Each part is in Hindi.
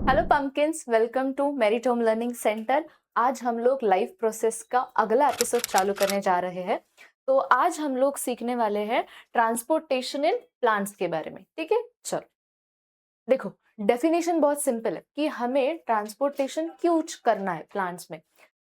Hello pumpkins, welcome to Merit Home Learning Centre. आज हम लोग लाइफ प्रोसेस का अगला एपिसोड चालू करने जा रहे हैं। तो आज हम लोग सीखने वाले हैं ट्रांसपोर्टेशन इन प्लांट्स के बारे में। ठीक है, चलो देखो। डेफिनेशन बहुत सिंपल है कि हमें ट्रांसपोर्टेशन क्यों करना है प्लांट्स में,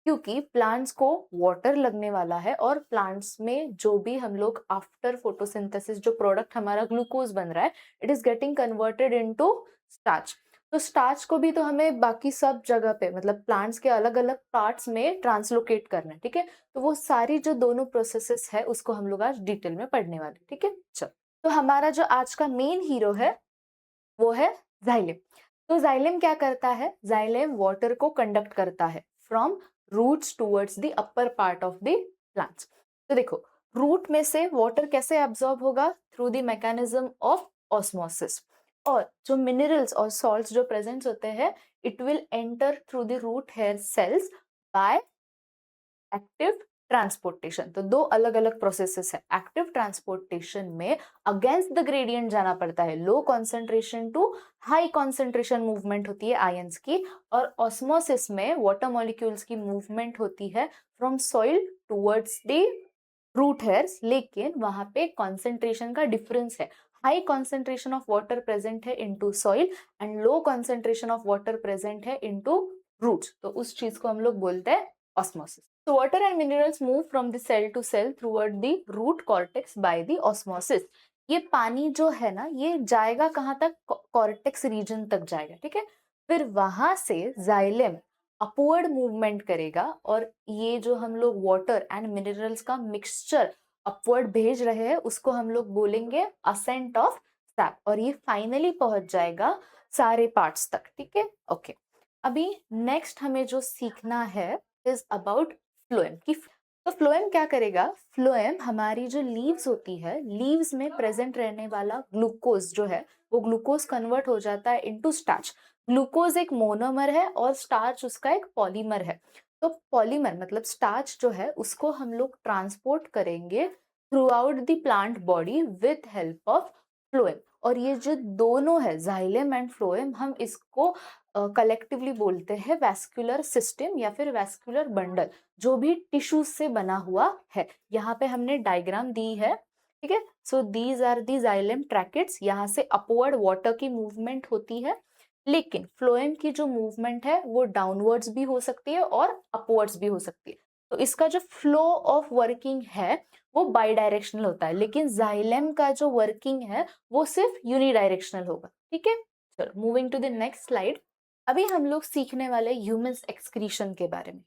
क्योंकि प्लांट्स को वाटर लगने वाला है और प्लांट्स में जो भी हम लोग आफ्टर फोटोसिंथेसिस जो प्रोडक्ट हमारा ग्लूकोज बन रहा है, it is getting converted into starch. तो स्टार्च को भी तो हमें बाकी सब जगह पे मतलब प्लांट्स के अलग अलग पार्ट्स में ट्रांसलोकेट करना है। ठीक है, तो वो सारी जो दोनों प्रोसेसेस है उसको हम लोग आज डिटेल में पढ़ने वाले। ठीक है, चलो। तो हमारा जो आज का मेन हीरो है वो है जाइलम। तो जाइलम क्या करता है? जाइलम वाटर को कंडक्ट करता है from roots towards the upper part of the plants. तो देखो, रूट में से वाटर कैसे एब्जॉर्ब होगा? Through the mechanism of osmosis. और जो मिनरल्स और सॉल्ट्स जो प्रेजेंट होते हैं, it will enter through the root hair cells by active transportation. तो दो अलग अलग प्रोसेसेस है। एक्टिव ट्रांसपोर्टेशन में अगेंस्ट द ग्रेडियंट जाना पड़ता है, low concentration to high concentration movement होती है आयंस की। और ऑस्मोसिस में वाटर मॉलिक्यूल्स की मूवमेंट होती है from soil towards the root hairs, लेकिन वहां पे कॉन्सेंट्रेशन का डिफरेंस है। High concentration of water present है into soil and low concentration of water present है इनटू रूट्स। तो उस चीज को हम लोग बोलते हैं osmosis. So water and minerals move from the cell to cell toward the root cortex by the osmosis. ये पानी जो है ना, ये जाएगा कहाँ तक? कॉर्टेक्स रीजन तक जाएगा। ठीक है, फिर वहां से जाइलम अपवर्ड मूवमेंट करेगा और ये जो हम लोग वाटर एंड मिनरल्स का मिक्सचर अपवर्ड भेज रहे हैं उसको हम लोग बोलेंगे असेंट ऑफ सैप। और ये फाइनली पहुंच जाएगा सारे पार्ट्स तक। ठीक है, ओके। अभी नेक्स्ट हमें जो सीखना है इज अबाउट फ्लोएम की। तो फ्लोएम क्या करेगा? फ्लोएम हमारी जो लीव्स होती है, लीव्स में प्रेजेंट रहने वाला ग्लूकोज जो है वो ग्लूकोज कन्वर्ट हो जाता है इनटू स्टार्च। ग्लूकोज एक मोनोमर है और स्टार्च उसका एक पॉलीमर है। तो पॉलीमर मतलब स्टार्च जो है उसको हम लोग ट्रांसपोर्ट करेंगे through out the plant body with help of phloem. और ये जो दोनों है जाइलम एंड फ्लोएम, हम इसको कलेक्टिवली बोलते हैं वैस्कुलर सिस्टम या फिर वैस्कुलर बंडल, जो भी टिश्यूज से बना हुआ है। यहाँ पे हमने डायग्राम दी है। ठीक है, so these are the xylem tracheids. यहाँ से अपवर्ड वाटर की मूवमेंट होती है, लेकिन फ्लोएम की जो मूवमेंट है वो डाउनवर्ड्स भी हो सकती है और अपवर्ड्स भी हो सकती है। तो इसका जो फ्लो ऑफ वर्किंग है वो बाई डायरेक्शनल होता है, लेकिन जाइलम का जो वर्किंग है वो सिर्फ यूनिडायरेक्शनल होगा। ठीक है, चलो moving to the next slide. अभी हम लोग सीखने वाले ह्यूमंस एक्सक्रीशन के बारे में।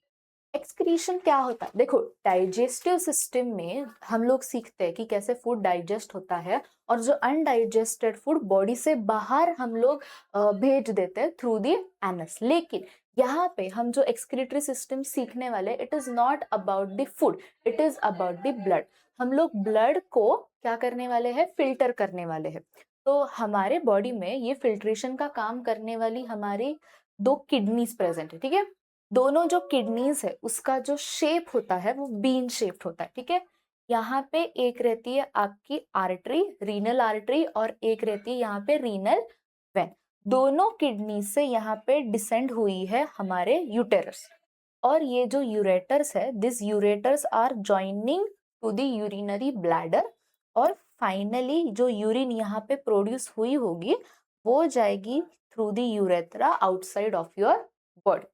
एक्सक्रीशन क्या होता है? देखो, डाइजेस्टिव सिस्टम में हम लोग सीखते हैं कि कैसे फूड डाइजेस्ट होता है और जो अनडाइजेस्टेड फूड बॉडी से बाहर हम लोग भेज देते हैं थ्रू द एनस। लेकिन यहाँ पे हम जो एक्सक्रीटरी सिस्टम सीखने वाले, it is not about the food, it is about the blood. हम लोग ब्लड को क्या करने वाले हैं? फिल्टर करने वाले हैं। तो हमारे बॉडी में ये फिल्ट्रेशन का काम करने वाली हमारी दो किडनीज प्रेजेंट है। ठीक है, दोनों जो किडनीज है उसका जो शेप होता है वो बीन शेप्ड होता है। ठीक है, यहाँ पे एक रहती है आपकी आर्टरी, रीनल आर्टरी, और एक रहती है यहाँ पे रीनल वेन। दोनों किडनी से यहाँ पे डिसेंड हुई है हमारे यूटेरस। और ये जो यूरेटर्स है, this ureters are joining to the urinary bladder. और फाइनली जो यूरिन यहाँ पे प्रोड्यूस हुई होगी वो जाएगी through the urethra outside of your body.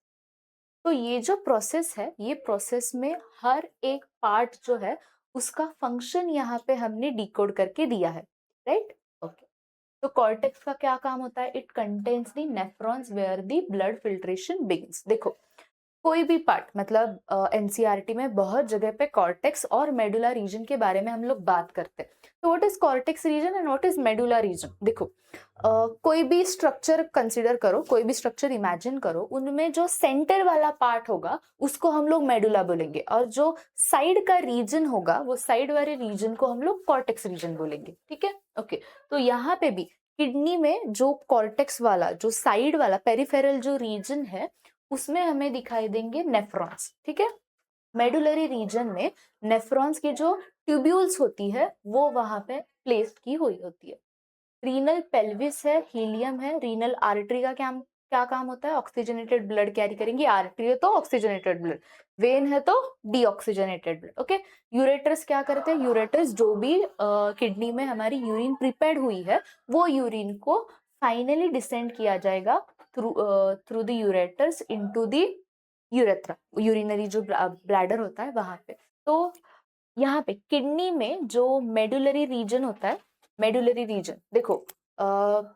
तो ये जो प्रोसेस है, ये प्रोसेस में हर एक पार्ट जो है उसका फंक्शन यहाँ पे हमने डिकोड करके दिया है। Right, okay. तो कॉर्टेक्स का क्या काम होता है? It contains the nephrons where the blood filtration begins. देखो, कोई भी पार्ट मतलब एनसीईआरटी में बहुत जगह पे कॉर्टेक्स और मेडुला रीजन के बारे में हम लोग बात करते हैं। तो what is cortex region and what is medulla region? देखो, कोई भी स्ट्रक्चर कंसीडर करो, कोई भी स्ट्रक्चर इमेजिन करो, उनमें जो सेंटर वाला पार्ट होगा उसको हम लोग मेडुला बोलेंगे, और जो साइड का रीजन होगा वो साइड वाले रीजन को हम लोग कॉर्टेक्स रीजन बोलेंगे। ठीक है, ओके। तो यहाँ पे भी किडनी में जो कॉर्टेक्स वाला जो साइड वाला पेरिफेरल जो रीजन है उसमें हमें दिखाई देंगे नेफ्रॉन्स। ठीक है, मेडुलरी रीजन में नेफ्रॉन्स की जो ट्यूब्यूल्स होती है वो वहां पे प्लेस्ड की हुई होती है। रीनल पेल्विस है, हीलियम है, रीनल आर्टरी का क्या क्या काम होता है, ऑक्सीजनेटेड ब्लड कैरी करेंगी, आर्टरी है तो ऑक्सीजनेटेड ब्लड, वेन है तो डीऑक्सीजनेटेड ब्लड। ओके, यूरेटर्स क्या करते हैं, यूरेटर्स जो भी किडनी में हमारी यूरिन प्रिपेयर्ड हुई है वो यूरिन को फाइनली डिसेंड किया जाएगा through the ureters into the urethra, urinary जो ब्लैडर होता है वहां पे। तो यहाँ पे किडनी में जो मेडुलरी रीजन होता है, मेडुलरी रीजन देखो,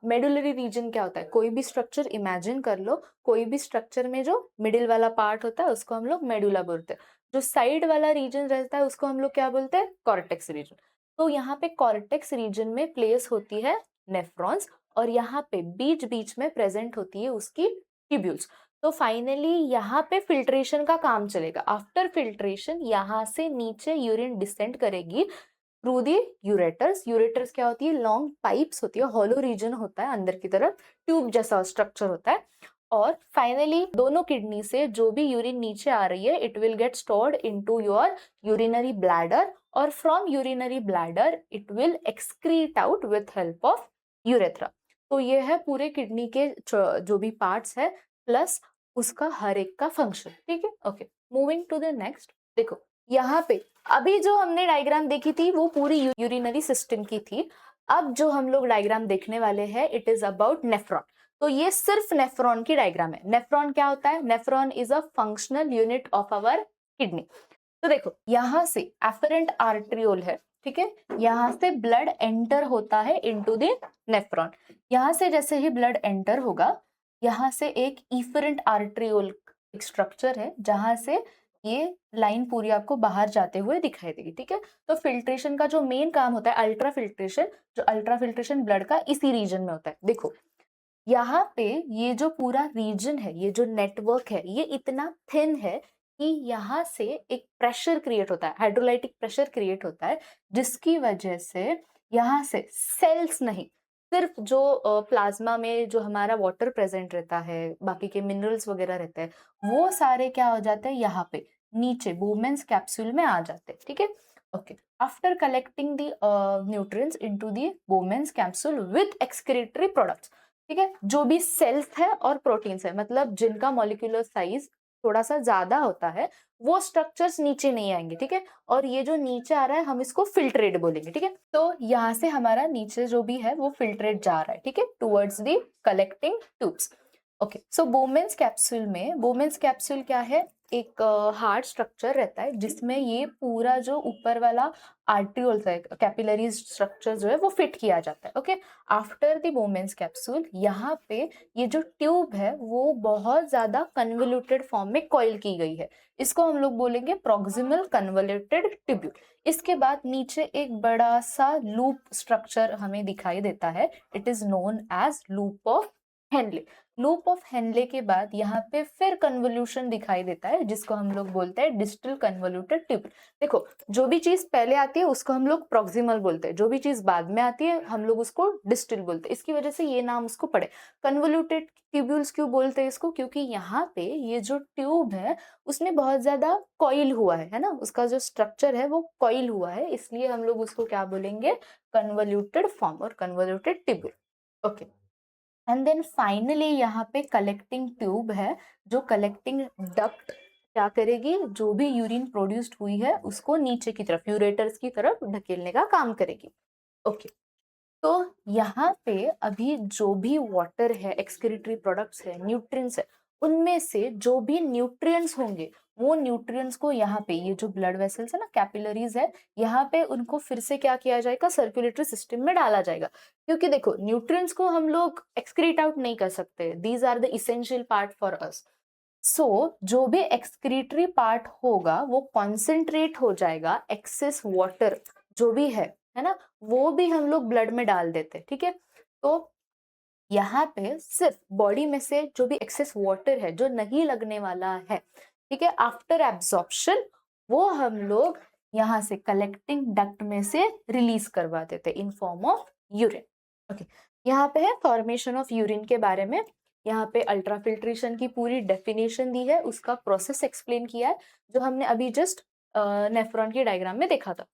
मेडुलरी रीजन क्या होता है, कोई भी स्ट्रक्चर इमेजिन कर लो, कोई भी स्ट्रक्चर में जो मिडिल वाला पार्ट होता है उसको हम लोग मेडुला बोलते हैं, जो साइड वाला रीजन रहता है उसको हम लोग क्या बोलते हैं, कॉर्टेक्स रीजन। तो यहाँ पे कॉर्टेक्स रीजन में प्लेस होती है नेफ्रॉन्स, और यहाँ पे बीच बीच में प्रेजेंट होती है उसकी ट्यूब्यूल्स। तो फाइनली यहाँ पे फिल्ट्रेशन का काम चलेगा। आफ्टर फिल्ट्रेशन यहाँ से नीचे यूरिन डिसेंड करेगी थ्रू दी यूरेटर्स। यूरेटर्स क्या होती है, लॉन्ग पाइप्स होती है, हॉलो रीजन होता है, अंदर की तरफ ट्यूब जैसा स्ट्रक्चर होता है। और फाइनली दोनों किडनी से जो भी यूरिन नीचे आ रही है it will get stored into your urinary bladder, और from urinary bladder it will excrete out with help of urethra. तो ये है पूरे किडनी के जो भी पार्ट्स है प्लस उसका हर एक का फंक्शन। ठीक है, okay, moving to the next. देखो यहाँ पे अभी जो हमने डायग्राम देखी थी वो पूरी यूरिनरी सिस्टम की थी। अब जो हम लोग डायग्राम देखने वाले हैं इट इज अबाउट नेफ्रॉन। तो ये सिर्फ नेफ्रॉन की डायग्राम है। नेफ्रॉन क्या होता है, nephron is a functional unit of our kidney. तो देखो यहाँ से एफरेंट आर्ट्रियोल है, ठीक है, यहाँ से ब्लड एंटर होता है इनटू द नेफ्रॉन। यहाँ से जैसे ही ब्लड एंटर होगा यहाँ से एक इफरेंट आर्ट्रियोल स्ट्रक्चर है जहां से ये लाइन पूरी आपको बाहर जाते हुए दिखाई देगी। ठीक है, तो फिल्ट्रेशन का जो मेन काम होता है अल्ट्रा फिल्ट्रेशन, जो अल्ट्रा फिल्ट्रेशन ब्लड का इसी रीजन में होता है। देखो यहाँ पे ये जो पूरा रीजन है, ये जो नेटवर्क है, ये इतना थिन है कि यहाँ से एक प्रेशर क्रिएट होता है, हाइड्रोलाइटिक प्रेशर क्रिएट होता है, जिसकी वजह से यहाँ से सेल्स नहीं, सिर्फ जो प्लाज्मा में जो हमारा वाटर प्रेजेंट रहता है, बाकी के मिनरल्स वगैरह रहते हैं, वो सारे क्या हो जाते हैं यहाँ पे नीचे बोमेन्स कैप्सूल में आ जाते हैं। ठीक है, okay, after collecting the nutrients into the Bowman's capsule with excretory products. ठीक है, जो भी सेल्स है और प्रोटीन्स है, मतलब जिनका मॉलिक्यूलर साइज थोड़ा सा ज्यादा होता है वो स्ट्रक्चर्स नीचे नहीं आएंगे। ठीक है, और ये जो नीचे आ रहा है हम इसको फिल्ट्रेट बोलेंगे। ठीक है, तो यहाँ से हमारा नीचे जो भी है वो फिल्ट्रेट जा रहा है, ठीक है, towards the collecting tubes. Okay, so Bowman's capsule में, बोमेन्स कैप्सूल क्या है, एक हार्ड स्ट्रक्चर रहता है जिसमें ये पूरा जो ऊपर वाला आर्ट्रियोल्स है, कैपिलरी स्ट्रक्चर जो है वो फिट किया जाता है। Okay, after the Bowman's capsule यहाँ पे ये जो ट्यूब है वो बहुत ज्यादा कन्वोल्यूटेड फॉर्म में कॉइल की गई है, इसको हम लोग बोलेंगे प्रोक्सिमल कन्वोल्यूटेड ट्यूब्यूल। इसके बाद नीचे एक बड़ा सा लूप स्ट्रक्चर हमें दिखाई देता है, it is known as loop of Henle. Loop of Henle के बाद यहाँ पे फिर कन्वोल्यूशन दिखाई देता है जिसको हम लोग बोलते हैं डिस्टल कन्वोल्यूटेड ट्यूब। देखो जो भी चीज पहले आती है उसको हम लोग प्रोक्सिमल बोलते हैं, जो भी चीज बाद में आती है हम लोग उसको डिस्टल बोलते हैं, इसकी वजह से ये नाम उसको पड़े। कन्वोल्यूटेड ट्यूब्यूल्स क्यों बोलते हैं इसको, क्योंकि यहाँ पे ये जो ट्यूब है उसमें बहुत ज्यादा कॉइल हुआ है ना, उसका जो स्ट्रक्चर है वो कॉइल हुआ है, इसलिए हम लोग उसको क्या बोलेंगे, कन्वोल्यूटेड फॉर्म और convoluted tubule. Okay, and then finally यहाँ पे कलेक्टिंग ट्यूब है, जो कलेक्टिंग डक्ट क्या करेगी, जो भी यूरिन प्रोड्यूस्ड हुई है उसको नीचे की तरफ यूरेटर्स की तरफ ढकेलने का काम करेगी। ओके, तो यहाँ पे अभी जो भी वाटर है, एक्सक्रीटरी प्रोडक्ट्स है, न्यूट्रिएंट्स है, उनमें से जो भी न्यूट्रिएंट्स होंगे वो न्यूट्रिएंट्स को यहाँ पे ये जो ब्लड वेसल्स है ना, कैपिलरीज है, यहाँ पे उनको फिर से क्या किया जाएगा, सर्कुलेटरी सिस्टम में डाला जाएगा। क्योंकि देखो न्यूट्रिएंट्स को हम लोग एक्सक्रीट आउट नहीं कर सकते, these are the essential part for us. So जो भी एक्सक्रीटरी पार्ट होगा वो कॉन्सेंट्रेट हो जाएगा, एक्सेस वाटर जो भी है ना, वो भी हम लोग ब्लड में डाल देते हैं। ठीक है, तो यहाँ पे सिर्फ बॉडी में से जो भी एक्सेस वाटर है जो नहीं लगने वाला है, ठीक है, आफ्टर एब्जॉर्प्शन वो हम लोग यहाँ से कलेक्टिंग डक्ट में से रिलीज करवा देते in form of urine. Okay, यहाँ पे है फॉर्मेशन ऑफ यूरिन के बारे में, यहाँ पे अल्ट्रा फिल्ट्रेशन की पूरी डेफिनेशन दी है, उसका प्रोसेस एक्सप्लेन किया है जो हमने अभी जस्ट नेफ्रॉन की डायग्राम में देखा था।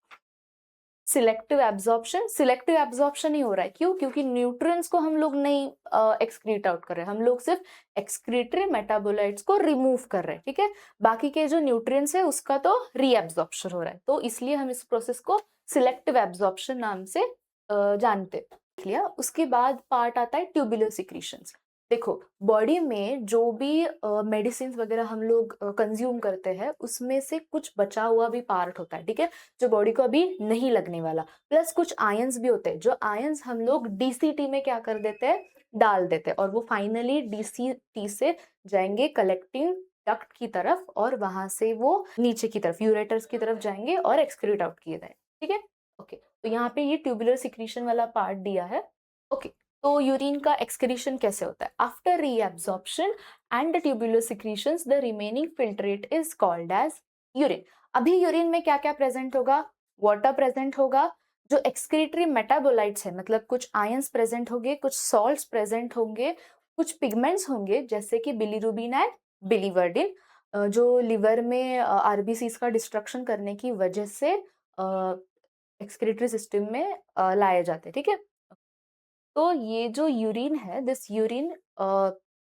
सिलेक्टिव एब्जॉर्प्शन ही हो रहा है। क्यों? क्योंकि न्यूट्रिएंट्स को हम लोग नहीं एक्सक्रीट आउट कर रहे हैं, हम लोग सिर्फ एक्सक्रीटरी मेटाबोलाइट्स को रिमूव कर रहे हैं, ठीक है। बाकी के जो न्यूट्रिएंट्स है उसका तो रीएब्जॉर्प्शन हो रहा है, तो इसलिए हम इस प्रोसेस को सिलेक्टिव एब्जॉर्प्शन नाम से जानते हैं। देख लिया। उसके बाद पार्ट आता है ट्यूबुलर सिक्रीशंस। देखो, बॉडी में जो भी मेडिसिन वगैरह हम लोग कंज्यूम करते हैं उसमें से कुछ बचा हुआ भी पार्ट होता है, ठीक है, जो बॉडी को अभी नहीं लगने वाला। प्लस कुछ आयंस भी होते हैं, जो आयंस हम लोग डीसीटी में क्या कर देते हैं, डाल देते हैं, और वो फाइनली डीसीटी से जाएंगे कलेक्टिंग डक्ट की तरफ, और वहां से वो नीचे की तरफ यूरेटर्स की तरफ जाएंगे और एक्सक्रीट आउट किए जाए, ठीक है। ओके, तो यहाँ पे ये ट्यूबुलर सिक्रीशन वाला पार्ट दिया है। ओके, तो यूरिन का एक्सक्रीशन कैसे होता है? After reabsorption and the tubular secretions the remaining filtrate is called as urine. अभी यूरिन में क्या क्या प्रेजेंट होगा? वाटर प्रेजेंट होगा, जो एक्सक्रीटरी मेटाबोलाइट्स है, मतलब कुछ आयंस प्रेजेंट होंगे, कुछ सॉल्ट्स प्रेजेंट होंगे, कुछ पिगमेंट्स होंगे जैसे कि बिलीरुबिन एंड बिलीवर्डिन, जो लिवर में आरबीसीज का डिस्ट्रक्शन करने की वजह से एक्सक्रीटरी सिस्टम में लाए जाते हैं, ठीक है। तो ये जो यूरिन है, दिस यूरिन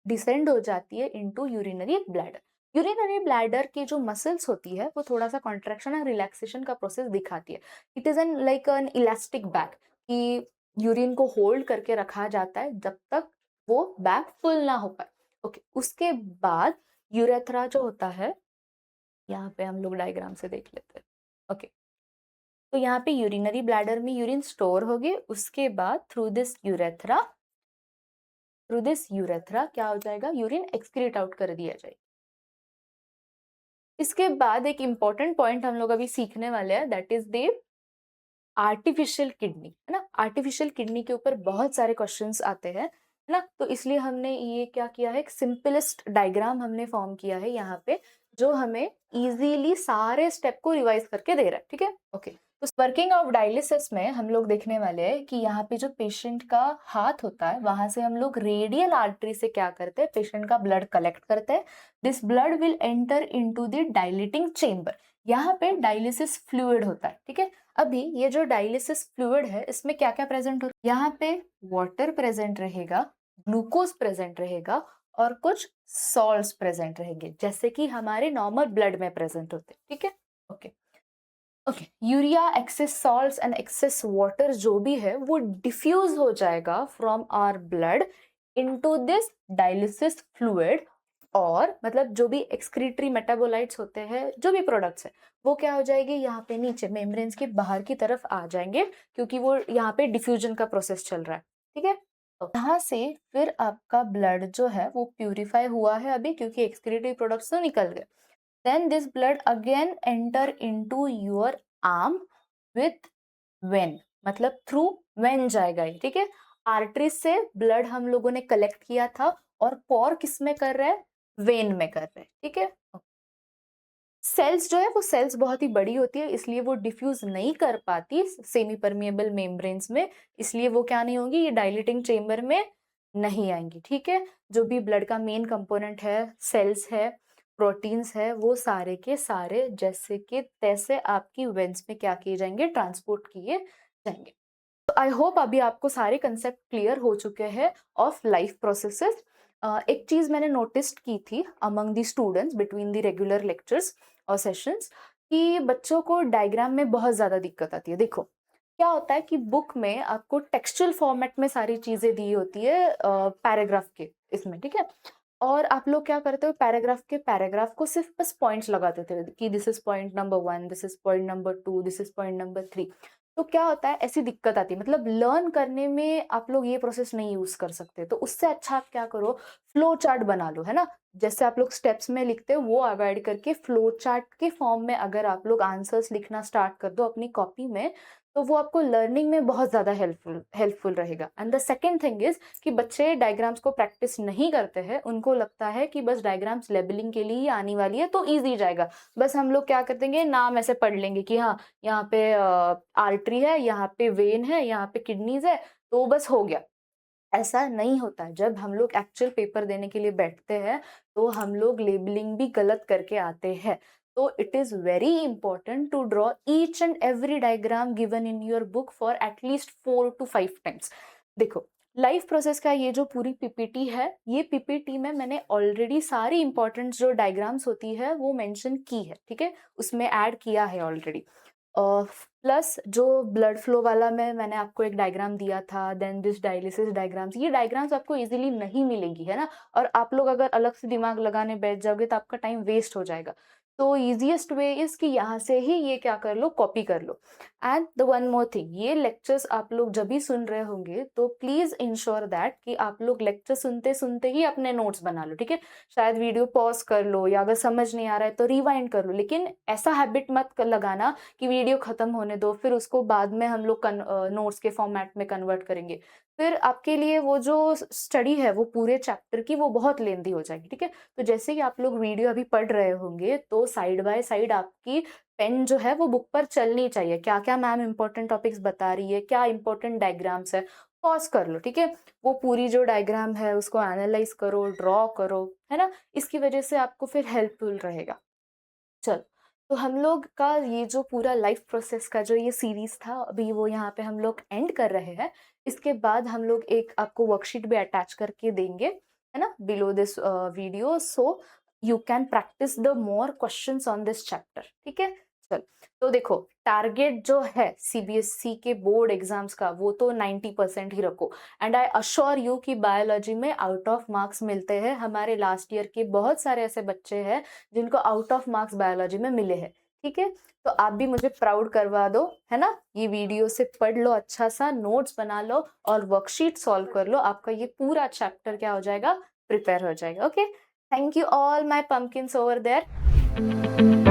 डिसेंड हो जाती है into urinary bladder. Urinary bladder की जो मसल्स होती है वो थोड़ा सा कॉन्ट्रैक्शन और रिलैक्सेशन का प्रोसेस दिखाती है। It is an like an elastic bag, कि यूरिन को होल्ड करके रखा जाता है जब तक वो बैग फुल ना हो पाए। ओके, उसके बाद यूरेथ्रा जो होता है, यहाँ पे हम लोग डायग्राम से देख लेते हैं। ओके, तो यहाँ पे यूरिनरी ब्लैडर में यूरिन स्टोर होगी, उसके बाद थ्रू दिस यूरेथ्रा क्या हो जाएगा, यूरिन एक्सक्रीट आउट कर दिया जाएगा। इसके बाद एक इंपॉर्टेंट पॉइंट हम लोग अभी सीखने वाले हैं, that is the artificial kidney, है ना। आर्टिफिशियल किडनी के ऊपर बहुत सारे क्वेश्चंस आते हैं, है ना, तो इसलिए हमने ये क्या किया है, एक सिंपलेस्ट डायग्राम हमने फॉर्म किया है यहाँ पे, जो हमें इजीली सारे स्टेप को रिवाइज करके दे रहा है, ठीक है। ओके, तो वर्किंग ऑफ डायलिसिस में हम लोग देखने वाले हैं कि यहाँ पे जो पेशेंट का हाथ होता है वहां से हम लोग रेडियल आर्टरी से क्या करते हैं, पेशेंट का ब्लड कलेक्ट करते हैं। This blood will enter into the dilating chamber. यहाँ पे डायलिसिस फ्लूइड होता है, ठीक है। अभी ये जो डायलिसिस फ्लूइड है इसमें क्या क्या प्रेजेंट होता है, यहाँ पे वाटर प्रेजेंट रहेगा, ग्लूकोज प्रेजेंट रहेगा, और कुछ सॉल्ट्स प्रेजेंट रहेंगे जैसे कि हमारे नॉर्मल ब्लड में प्रेजेंट होते हैं, ठीक है। Okay okay, urea, excess salts and excess water जो भी है वो डिफ्यूज हो जाएगा from our blood into this dialysis fluid, और मतलब जो भी एक्सक्रीटरी मेटाबोलाइट्स होते हैं, जो भी प्रोडक्ट्स है, वो क्या हो जाएगी, यहाँ पे नीचे मेम्ब्रेन्स के बाहर की तरफ आ जाएंगे, क्योंकि वो यहाँ पे डिफ्यूजन का प्रोसेस चल रहा है, ठीक है। तो यहाँ से फिर आपका ब्लड जो है वो प्यूरिफाई हुआ है अभी, क्योंकि एक्सक्रीटरी प्रोडक्ट्स तो निकल गए। Then this blood again enter into your arm with vein, मतलब थ्रू वेन जाएगा ये, ठीक है। आर्टरी से ब्लड हम लोगों ने कलेक्ट किया था, और पॉर किस में कर रहे हैं, वेन में कर रहे हैं, ठीक है। सेल्स जो है वो सेल्स बहुत ही बड़ी होती है, इसलिए वो डिफ्यूज नहीं कर पाती सेमी परमिएबल मेम्ब्रेन्स में, इसलिए वो क्या नहीं होंगी, ये डायलिटिंग चेम्बर में नहीं आएंगी, ठीक है। जो भी ब्लड का मेन कंपोनेंट है, सेल्स है, प्रोटीन्स है, वो सारे के सारे जैसे कि तैसे आपकी वेंस में क्या किए जाएंगे, ट्रांसपोर्ट किए जाएंगे। तो आई होप अभी आपको सारे कंसेप्ट क्लियर हो चुके हैं ऑफ लाइफ प्रोसेसेस। एक चीज मैंने नोटिस की थी among the students between the regular lectures और सेशंस, कि बच्चों को डायग्राम में बहुत ज्यादा दिक्कत आती है। देखो, क्या होता है कि बुक में आपको टेक्सचुअल फॉर्मेट में सारी चीजें दी होती है पैराग्राफ के इसमें, ठीक है, और आप लोग क्या करते हो, पैराग्राफ को सिर्फ बस पॉइंट्स लगा देते हो कि this is point number 1, this is point number 2, this is point number 3। तो क्या होता है, ऐसी दिक्कत आती है, मतलब लर्न करने में आप लोग ये प्रोसेस नहीं यूज कर सकते। तो उससे अच्छा आप क्या करो, फ्लो चार्ट बना लो, है ना। जैसे आप लोग स्टेप्स में लिखते हो वो अवॉइड करके फ्लो चार्ट के फॉर्म में अगर आप लोग आंसर्स लिखना स्टार्ट कर दो अपनी कॉपी में, तो वो आपको लर्निंग में बहुत ज़्यादा हेल्पफुल रहेगा। And the second thing is कि बच्चे डायग्राम्स को प्रैक्टिस नहीं करते हैं, उनको लगता है कि बस डायग्राम्स लेबलिंग के लिए ही आने वाली है तो ईजी जाएगा, बस हम लोग क्या कर देंगे, नाम ऐसे पढ़ लेंगे कि हाँ यहाँ पे आर्टरी है, यहाँ पे वेन है, यहाँ पे किडनीज है, तो बस हो गया। ऐसा नहीं होता है। जब हम लोग एक्चुअल पेपर देने के लिए बैठते हैं तो हम लोग लेबलिंग भी गलत करके आते हैं। तो it is very important to draw each and every diagram given in your book for at least 4 to 5 times. देखो, लाइफ प्रोसेस का ये जो पूरी पीपीटी है, ये पीपीटी में मैंने ऑलरेडी सारी इंपॉर्टेंट जो डायग्राम्स होती है वो मेंशन की है, ठीक है, उसमें ऐड किया है ऑलरेडी। प्लस जो ब्लड फ्लो वाला मैंने आपको एक डायग्राम दिया था, देन दिस डायलिसिस डायग्राम्स, ये डायग्राम्स आपको इजीली नहीं मिलेगी, है ना, और आप लोग अगर अलग से दिमाग लगाने बैठ जाओगे तो आपका टाइम वेस्ट हो जाएगा। तो ईजिएस्ट वे इज कि यहाँ से ही ये क्या कर लो, कॉपी कर लो। And the one more thing, ये लेक्चर्स आप लोग जब भी सुन रहे होंगे तो प्लीज इंश्योर दैट कि आप लोग लेक्चर सुनते सुनते ही अपने नोट्स बना लो, ठीक है। शायद वीडियो पॉज कर लो, या अगर समझ नहीं आ रहा है तो रिवाइंड कर लो, लेकिन ऐसा हैबिट मत लगाना कि वीडियो खत्म होने दो फिर उसको बाद में हम लोग नोट्स के फॉर्मेट में कन्वर्ट करेंगे। फिर आपके लिए वो जो स्टडी है वो पूरे चैप्टर की वो बहुत लेंदी हो जाएगी, ठीक है। तो जैसे ही आप लोग वीडियो अभी पढ़ रहे होंगे तो साइड बाय साइड आपकी पेन जो है वो बुक पर चलनी चाहिए, क्या क्या मैम इंपॉर्टेंट टॉपिक्स बता रही है, क्या इंपॉर्टेंट डायग्राम्स है, पॉज कर लो, ठीक है। वो पूरी जो डायग्राम है उसको एनालाइज करो, ड्रॉ करो, है ना, इसकी वजह से आपको फिर हेल्पफुल रहेगा। चल, तो हम लोग का ये जो पूरा लाइफ प्रोसेस का जो ये सीरीज था अभी वो यहाँ पे हम लोग एंड कर रहे हैं। इसके बाद हम लोग एक आपको वर्कशीट भी अटैच करके देंगे, है ना, below this video, so you can practice the more questions on this chapter, ठीक है। चल, तो देखो, टारगेट जो है सीबीएसई के बोर्ड एग्जाम्स का वो तो 90% ही रखो। एंड आई अश्योर यू कि बायोलॉजी में आउट ऑफ मार्क्स मिलते हैं, हमारे लास्ट ईयर के बहुत सारे ऐसे बच्चे हैं जिनको आउट ऑफ मार्क्स बायोलॉजी में मिले हैं, ठीक है। तो आप भी मुझे प्राउड करवा दो, है ना, ये वीडियो से पढ़ लो, अच्छा सा नोट्स बना लो और वर्कशीट सॉल्व कर लो, आपका ये पूरा चैप्टर क्या हो जाएगा, प्रिपेयर हो जाएगा। Okay, thank you all my pumpkins over there.